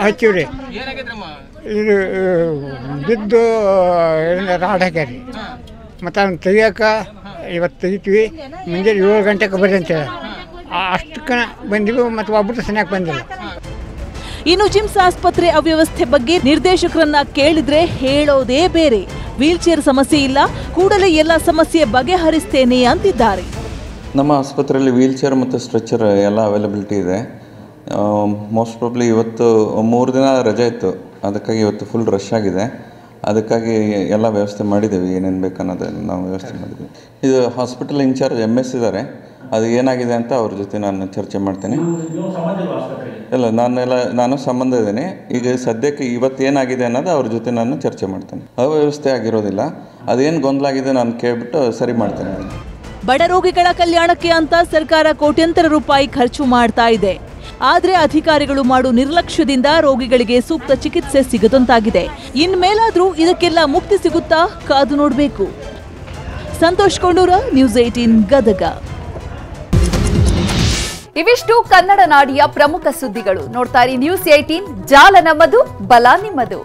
ಹಚ್ಚಿವ್ರಿ. ಇದು ಬಿದ್ದು ರಾಡ್ ಹಾಕ್ಯಾರಿ. ಮತ್ತು ಅವ್ನು ತೆಗಿಯೋಕೆ ಇವತ್ತು ತೆಗಿತೀವಿ. ಮುಂಜಾನೆ 7 ಗಂಟೆಗೆ ಬರ್ರಿ ಅಂತೇಳಿ ಅಷ್ಟಕ್ಕೆ ಬಂದಿವಿ ಮತ್ತು ಒಬ್ಬರು ಸನ್ಯಾಕ್ ಬಂದಿಲ್ಲ. ಇನ್ನು ಜಿಮ್ಸ್ ಆಸ್ಪತ್ರೆ ಅವ್ಯವಸ್ಥೆ ಬಗ್ಗೆ ನಿರ್ದೇಶಕರನ್ನ ಕೇಳಿದ್ರೆ ಹೇಳೋದೇ ಬೇರೆ. ವೀಲ್ ಚೇರ್ ಸಮಸ್ಯೆ ಇಲ್ಲ, ಕೂಡಲೇ ಎಲ್ಲ ಸಮಸ್ಯೆ ಬಗೆಹರಿಸ್ತೇನೆ ಅಂತಿದ್ದಾರೆ. ನಮ್ಮ ಆಸ್ಪತ್ರೆಯಲ್ಲಿ ವೀಲ್ ಚೇರ್ ಮತ್ತು ಸ್ಟ್ರೆಚರ್ ಎಲ್ಲ ಅವೈಲಬಿಲಿಟಿ ಇದೆ. ಮೋಸ್ಟ್ ಪ್ರಾಬ್ಲಿ ಇವತ್ತು 3 ದಿನ ರಜೆ ಇತ್ತು, ಅದಕ್ಕಾಗಿ ಇವತ್ತು ಫುಲ್ ರಶ್ ಆಗಿದೆ. ಅದಕ್ಕಾಗಿ ಎಲ್ಲ ವ್ಯವಸ್ಥೆ ಮಾಡಿದ್ದೀವಿ, ಏನೇನು ಬೇಕನ್ನೋದನ್ನು ನಾವು ವ್ಯವಸ್ಥೆ ಮಾಡಿದ್ದೀವಿ. ಇದು ಹಾಸ್ಪಿಟಲ್ ಇನ್ಚಾರ್ಜ್ MS ಇದ್ದಾರೆ, ಅದು ಏನಾಗಿದೆ ಅಂತ ಅವ್ರ ಜೊತೆ ನಾನು ಚರ್ಚೆ ಮಾಡ್ತೇನೆ. ಇಲ್ಲ, ನಾನು ಸಂಬಂಧ ಇದ್ದೇನೆ. ಈಗ ಸದ್ಯಕ್ಕೆ ಇವತ್ತು ಏನಾಗಿದೆ ಅನ್ನೋದು ಅವ್ರ ಜೊತೆ ನಾನು ಚರ್ಚೆ ಮಾಡ್ತೇನೆ. ಅವ್ಯವಸ್ಥೆ ಆಗಿರೋದಿಲ್ಲ, ಅದೇನು ಗೊಂದಲ ಆಗಿದೆ ನಾನು ಕೇಳ್ಬಿಟ್ಟು ಸರಿ ಮಾಡ್ತೇನೆ. ಬಡ ರೋಗಿಗಳ ಕಲ್ಯಾಣಕ್ಕೆ ಅಂತ ಸರ್ಕಾರ ಕೋಟ್ಯಂತರ ರೂಪಾಯಿ ಖರ್ಚು ಮಾಡ್ತಾ ಇದೆ. ಆದ್ರೆ ಅಧಿಕಾರಿಗಳು ಮಾಡೋ ನಿರ್ಲಕ್ಷ್ಯದಿಂದ ರೋಗಿಗಳಿಗೆ ಸೂಕ್ತ ಚಿಕಿತ್ಸೆ ಸಿಗದಂತಾಗಿದೆ. ಇನ್ಮೇಲಾದ್ರೂ ಇದಕ್ಕೆಲ್ಲ ಮುಕ್ತಿ ಸಿಗುತ್ತಾ? ಕಾದು ನೋಡಬೇಕು. ಸಂತೋಷ್ ಕೊಂಡೂರ, ನ್ಯೂಸ್ 18 ಗದಗ. ಇವಿಷ್ಟು ಕನ್ನಡ ನಾಡಿಯ ಪ್ರಮುಖ ಸುದ್ದಿಗಳು. ನೋಡ್ತಾ ಇರಿ ನ್ಯೂಸ್ 18, ಜಾಲ ನಮ್ಮದು, ಬಲ ನಿಮ್ಮದು.